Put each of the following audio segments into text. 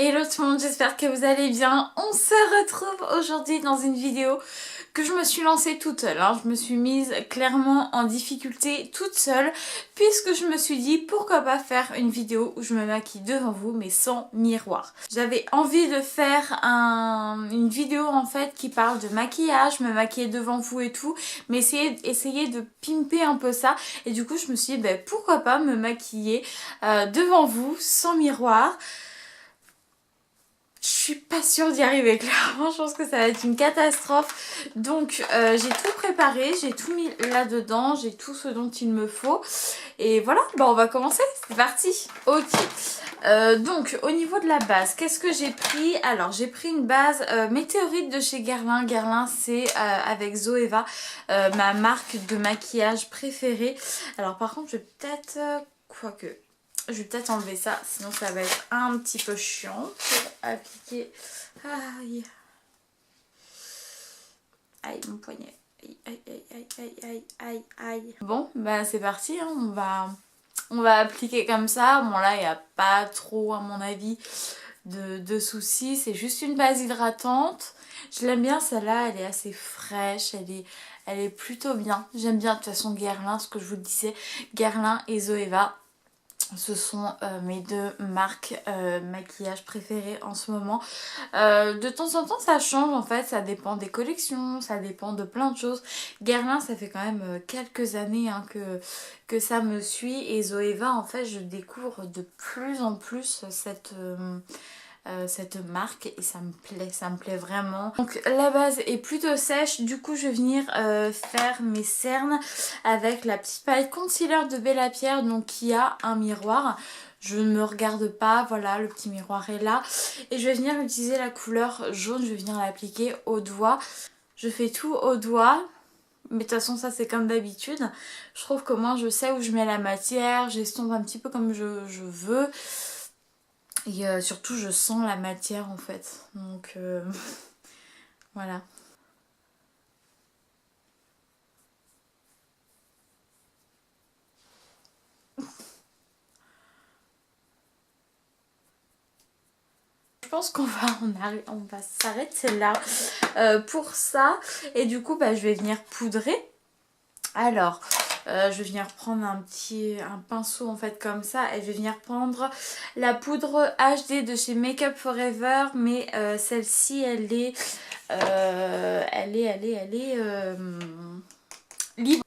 Hello tout le monde, j'espère que vous allez bien. On se retrouve aujourd'hui dans une vidéo que je me suis lancée toute seule. Je me suis mise clairement en difficulté toute seule puisque je me suis dit pourquoi pas faire une vidéo où je me maquille devant vous mais sans miroir. J'avais envie de faire une vidéo en fait qui parle de maquillage, me maquiller devant vous et tout, mais essayer de pimper un peu ça. Et du coup je me suis dit pourquoi pas me maquiller devant vous sans miroir. Je suis pas sûre d'y arriver, clairement, je pense que ça va être une catastrophe. Donc j'ai tout préparé, j'ai tout mis là-dedans, j'ai tout ce dont il me faut. Et voilà, on va commencer, c'est parti. Ok, donc au niveau de la base, qu'est-ce que j'ai pris? Alors j'ai pris une base météorite de chez Guerlain. Guerlain c'est avec Zoeva, ma marque de maquillage préférée. Alors par contre je vais peut-être, quoique... Je vais peut-être enlever ça, sinon ça va être un petit peu chiant pour appliquer. Aïe. Aïe, mon poignet. Aïe, aïe, aïe, aïe, aïe, aïe, aïe. Bon, c'est parti, on va appliquer comme ça. Bon, là, il n'y a pas trop, à mon avis, de soucis. C'est juste une base hydratante. Je l'aime bien, celle-là, elle est assez fraîche, elle est plutôt bien. J'aime bien, de toute façon, Guerlain, ce que je vous disais, Guerlain et Zoeva. Ce sont mes deux marques maquillage préférées en ce moment. De temps en temps ça change en fait, ça dépend des collections, ça dépend de plein de choses. Guerlain ça fait quand même quelques années que ça me suit, et Zoeva en fait je découvre de plus en plus cette marque et ça me plaît vraiment. Donc la base est plutôt sèche, du coup je vais venir faire mes cernes avec la petite palette concealer de Bella Pierre, donc qui a un miroir. Je ne me regarde pas, voilà, le petit miroir est là. Et je vais venir utiliser la couleur jaune, je vais venir l'appliquer au doigt. Je fais tout au doigt. Mais de toute façon ça c'est comme d'habitude. Je trouve qu'au moins je sais où je mets la matière, j'estompe un petit peu comme je veux. Et surtout je sens la matière en fait, donc voilà. Je pense qu'on va s'arrêter là pour ça. Et du coup je vais venir poudrer. Alors je vais venir prendre un pinceau en fait comme ça, et je vais venir prendre la poudre HD de chez Make Up Forever, mais celle-ci elle est libre.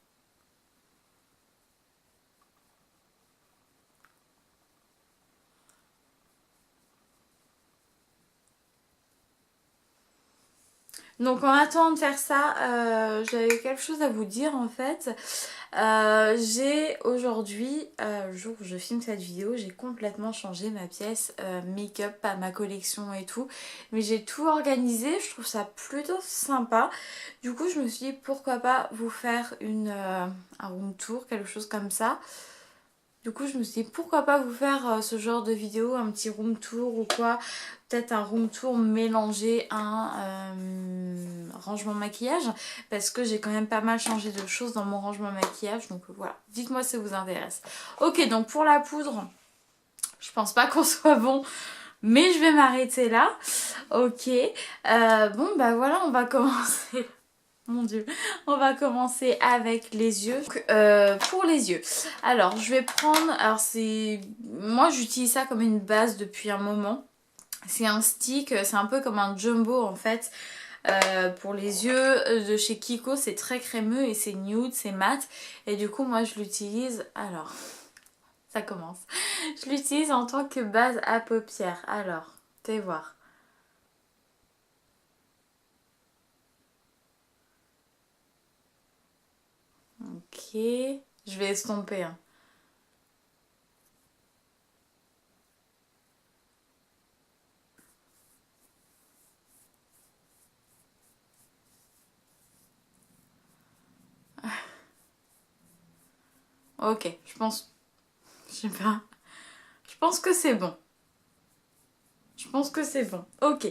Donc en attendant de faire ça, j'avais quelque chose à vous dire en fait. J'ai aujourd'hui, le jour où je filme cette vidéo, j'ai complètement changé ma pièce make-up, pas ma collection et tout. Mais j'ai tout organisé, je trouve ça plutôt sympa. Du coup je me suis dit pourquoi pas vous faire un room tour, quelque chose comme ça. Du coup je me suis dit pourquoi pas vous faire ce genre de vidéo, un petit room tour ou quoi. Peut-être un room tour mélangé à un rangement maquillage, parce que j'ai quand même pas mal changé de choses dans mon rangement maquillage. Donc voilà, dites-moi si ça vous intéresse. Ok, donc pour la poudre, je pense pas qu'on soit bon, mais je vais m'arrêter là. Ok, bon voilà, on va commencer. Mon dieu, on va commencer avec les yeux. Donc, pour les yeux, alors je vais prendre, moi j'utilise ça comme une base depuis un moment. C'est un stick, c'est un peu comme un jumbo en fait, pour les yeux de chez Kiko. C'est très crémeux et c'est nude, c'est mat, et du coup moi je l'utilise, alors ça commence, je l'utilise en tant que base à paupières. Alors, t'es voir. Ok, je vais estomper. Ok, je sais pas, je pense que c'est bon. Je pense que c'est bon. Ok.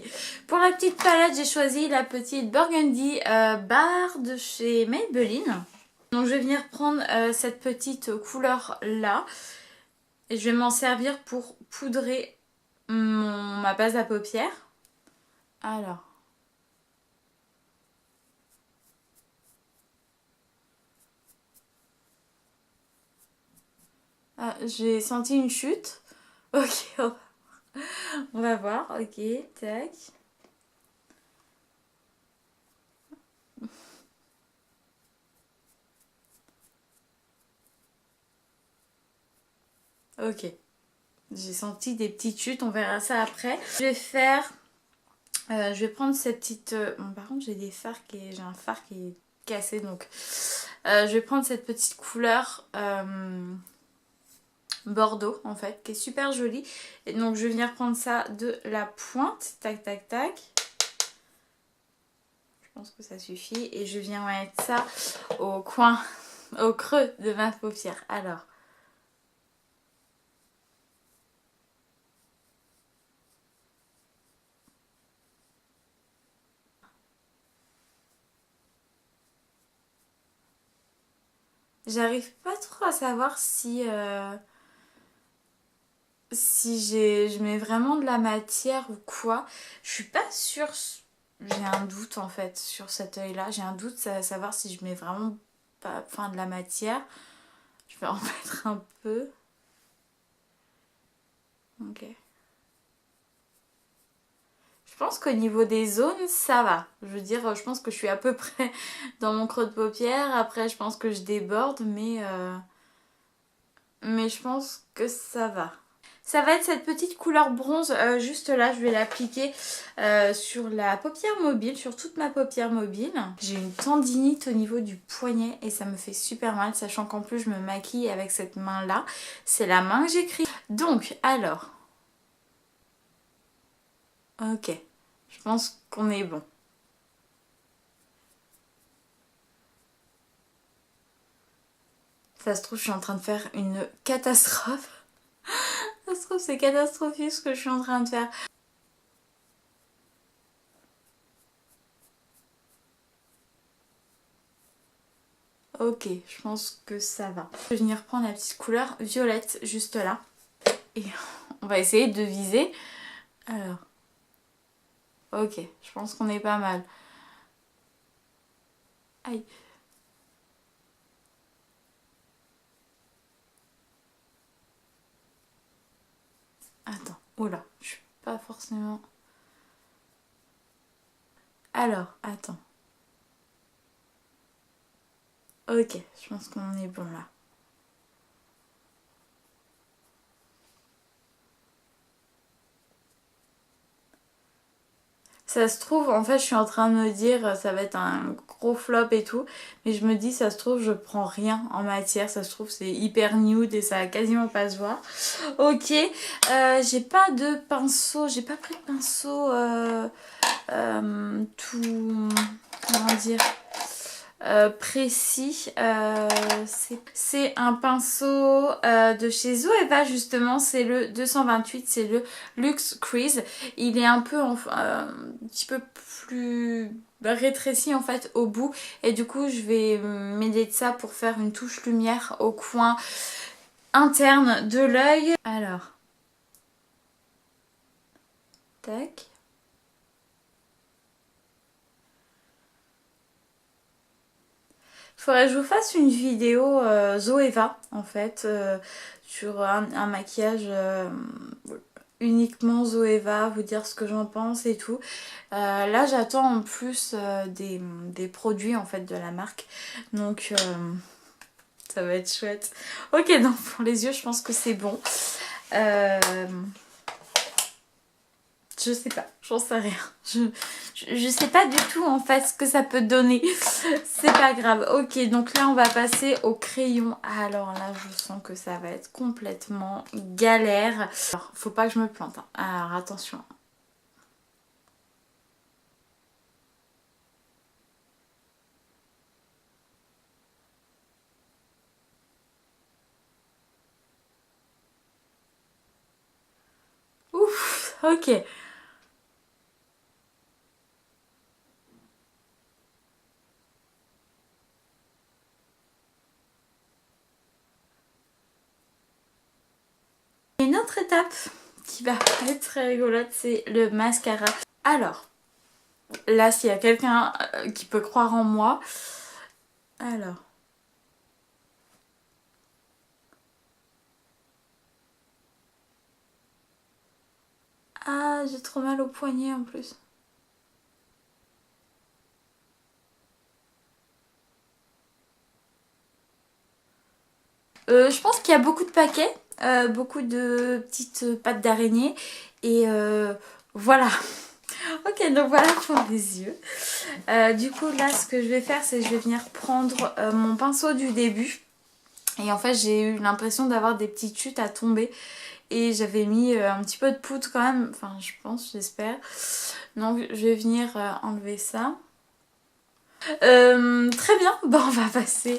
Pour la petite palette, j'ai choisi la petite Burgundy Bar de chez Maybelline. Donc je vais venir prendre cette petite couleur là. Et je vais m'en servir pour poudrer ma base à paupières. Alors. Ah, j'ai senti une chute. Ok, on va voir. Ok, tac. Ok. J'ai senti des petites chutes, on verra ça après. Je vais prendre cette petite... Bon, par contre, j'ai un phare qui est cassé, donc... je vais prendre cette petite couleur bordeaux, en fait, qui est super jolie. Et donc, je vais venir prendre ça de la pointe. Tac, tac, tac. Je pense que ça suffit. Et je viens mettre ça au coin, au creux de ma paupière. Alors... J'arrive pas trop à savoir si je mets vraiment de la matière ou quoi. Je suis pas sûre. J'ai un doute en fait sur cet œil-là. J'ai un doute à savoir si je mets vraiment pas, enfin, de la matière. Je vais en mettre un peu. Ok. Je pense qu'au niveau des zones, ça va. Je veux dire, je pense que je suis à peu près dans mon creux de paupière. Après, je pense que je déborde, mais je pense que ça va. Ça va être cette petite couleur bronze, juste là, je vais l'appliquer sur la paupière mobile, sur toute ma paupière mobile. J'ai une tendinite au niveau du poignet et ça me fait super mal, sachant qu'en plus je me maquille avec cette main-là. C'est la main que j'écris. Donc, alors... Ok, je pense qu'on est bon. Ça se trouve, je suis en train de faire une catastrophe. Ça se trouve, c'est catastrophique ce que je suis en train de faire. Ok, je pense que ça va. Je vais venir prendre la petite couleur violette juste là. Et on va essayer de viser. Alors, ok, je pense qu'on est pas mal. Aïe. Attends, oula, je suis pas forcément... Alors, attends. Ok, je pense qu'on est bon là. Ça se trouve, en fait, je suis en train de me dire, ça va être un gros flop et tout. Mais je me dis, ça se trouve, je prends rien en matière. Ça se trouve, c'est hyper nude et ça va quasiment pas se voir. Ok, j'ai pas de pinceau. J'ai pas pris de pinceau tout... Comment dire précis. C'est un pinceau de chez Zoeva justement, c'est le 228, c'est le Luxe Crease. Il est un peu un petit peu plus rétréci en fait au bout et du coup je vais m'aider de ça pour faire une touche lumière au coin interne de l'œil. Alors, tac. Faudrait que je vous fasse une vidéo Zoeva en fait sur un maquillage uniquement Zoeva, vous dire ce que j'en pense et tout. Là j'attends en plus des produits en fait de la marque, donc ça va être chouette. Ok, donc pour les yeux je pense que c'est bon. Euh, je sais pas, j'en sais rien. Je sais pas du tout en fait ce que ça peut donner. C'est pas grave. Ok, donc là on va passer au crayon. Alors là je sens que ça va être complètement galère. Alors faut pas que je me plante, hein. Alors attention. Ouf, ok. Une autre étape qui va pas être très rigolote, c'est le mascara. Alors, là s'il y a quelqu'un qui peut croire en moi, alors... Ah, j'ai trop mal au poignet en plus. Je pense qu'il y a beaucoup de paquets, beaucoup de petites pattes d'araignée et voilà. Ok, donc voilà pour les yeux. Du coup là ce que je vais faire c'est que je vais venir prendre mon pinceau du début. Et en fait j'ai eu l'impression d'avoir des petites chutes à tomber. Et j'avais mis un petit peu de poudre quand même, enfin je pense, j'espère. Donc je vais venir enlever ça. Très bien, bon on va passer...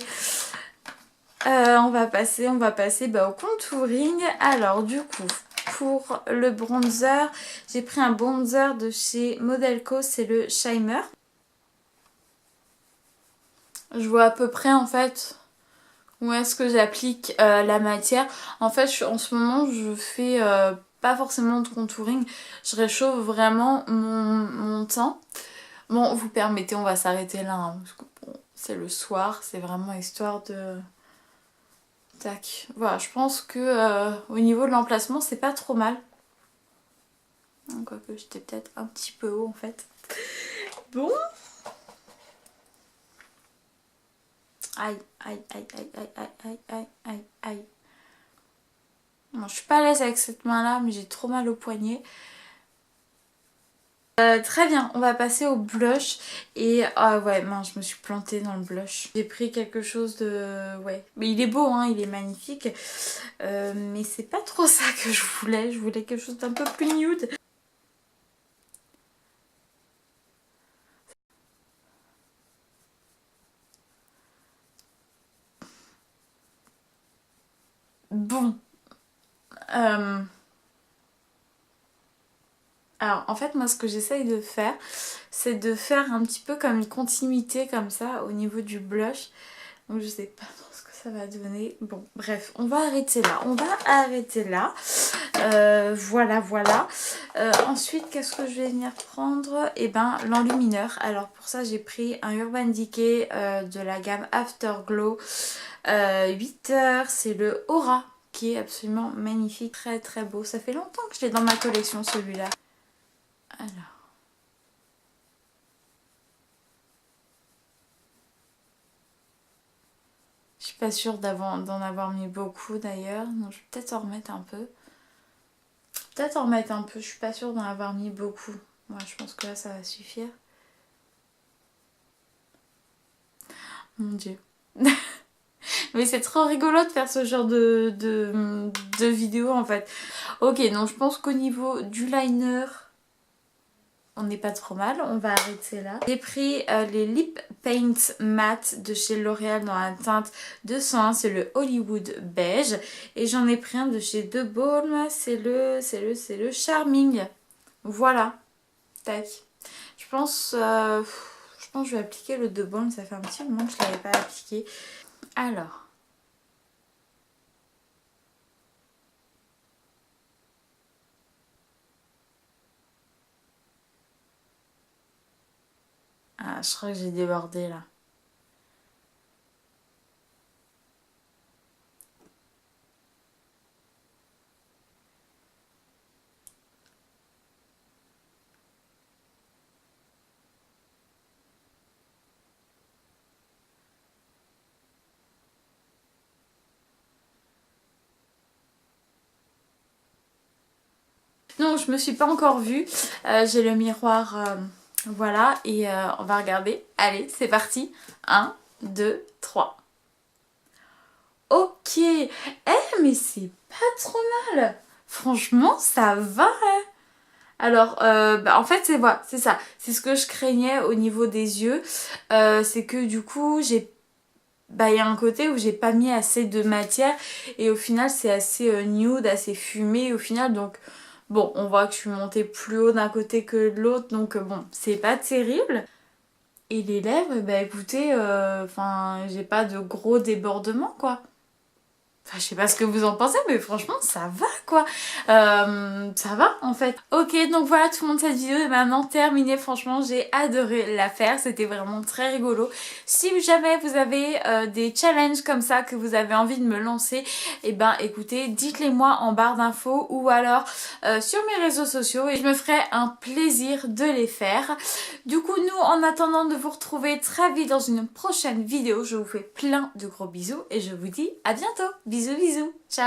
on va passer au contouring. Alors du coup, pour le bronzer, j'ai pris un bronzer de chez Modelco, c'est le Shimmer. Je vois à peu près en fait où est-ce que j'applique la matière. En fait, en ce moment, je fais pas forcément de contouring. Je réchauffe vraiment mon teint. Bon, vous permettez, on va s'arrêter là. Hein, parce que bon, c'est le soir, c'est vraiment histoire de... Tac. Voilà, je pense que au niveau de l'emplacement, c'est pas trop mal. Quoique j'étais peut-être un petit peu haut en fait. Bon. Aïe, aïe, aïe, aïe, aïe, aïe, aïe, aïe, aïe, aïe. Bon, je suis pas à l'aise avec cette main-là, mais j'ai trop mal au poignet. Très bien, on va passer au blush. Et ah ouais, mince, je me suis plantée dans le blush. J'ai pris quelque chose de... Ouais, mais il est beau, hein, il est magnifique. Mais c'est pas trop ça que je voulais. Je voulais quelque chose d'un peu plus nude. Bon. Euh... Alors en fait moi ce que j'essaye de faire c'est de faire un petit peu comme une continuité comme ça au niveau du blush. Donc je sais pas trop ce que ça va donner. Bon bref on va arrêter là. On va arrêter là. Voilà voilà. Ensuite qu'est-ce que je vais venir prendre? Eh ben l'enlumineur. Alors pour ça j'ai pris un Urban Decay de la gamme Afterglow 8 heures. C'est le Aura qui est absolument magnifique. Très très beau. Ça fait longtemps que je l'ai dans ma collection celui-là. Alors, je suis pas sûre d'en avoir mis beaucoup d'ailleurs. Donc je vais peut-être en remettre un peu. Peut-être en remettre un peu, je suis pas sûre d'en avoir mis beaucoup. Moi je pense que là ça va suffire. Mon dieu. Mais c'est trop rigolo de faire ce genre de vidéo en fait. Ok, donc je pense qu'au niveau du liner... On n'est pas trop mal, on va arrêter là. J'ai pris les Lip Paint Matte de chez L'Oréal dans la teinte 201, c'est le Hollywood Beige. Et j'en ai pris un de chez De Balm, c'est le Charming. Voilà, tac. Je pense que je vais appliquer le De Balm, ça fait un petit moment que je ne l'avais pas appliqué. Alors. Ah, je crois que j'ai débordé là. Non, je me suis pas encore vue. J'ai le miroir, voilà, et on va regarder. Allez, c'est parti. 1, 2, 3. Ok. Eh, mais c'est pas trop mal. Franchement, ça va, hein. Alors, en fait, c'est ça. C'est ce que je craignais au niveau des yeux. C'est que du coup, il y a un côté où j'ai pas mis assez de matière. Et au final, c'est assez nude, assez fumé au final. Donc, bon, on voit que je suis montée plus haut d'un côté que de l'autre. Donc, bon, c'est pas terrible. Et les lèvres, bah écoutez, j'ai pas de gros débordements, quoi. Enfin, je sais pas ce que vous en pensez, mais franchement, ça va quoi. Ça va en fait. Ok, donc voilà tout le monde, cette vidéo est maintenant terminée. Franchement, j'ai adoré la faire. C'était vraiment très rigolo. Si jamais vous avez des challenges comme ça que vous avez envie de me lancer, et ben écoutez, dites-les moi en barre d'infos ou alors sur mes réseaux sociaux et je me ferai un plaisir de les faire. Du coup, nous, en attendant de vous retrouver très vite dans une prochaine vidéo, je vous fais plein de gros bisous et je vous dis à bientôt. Bisous, bisous. Ciao.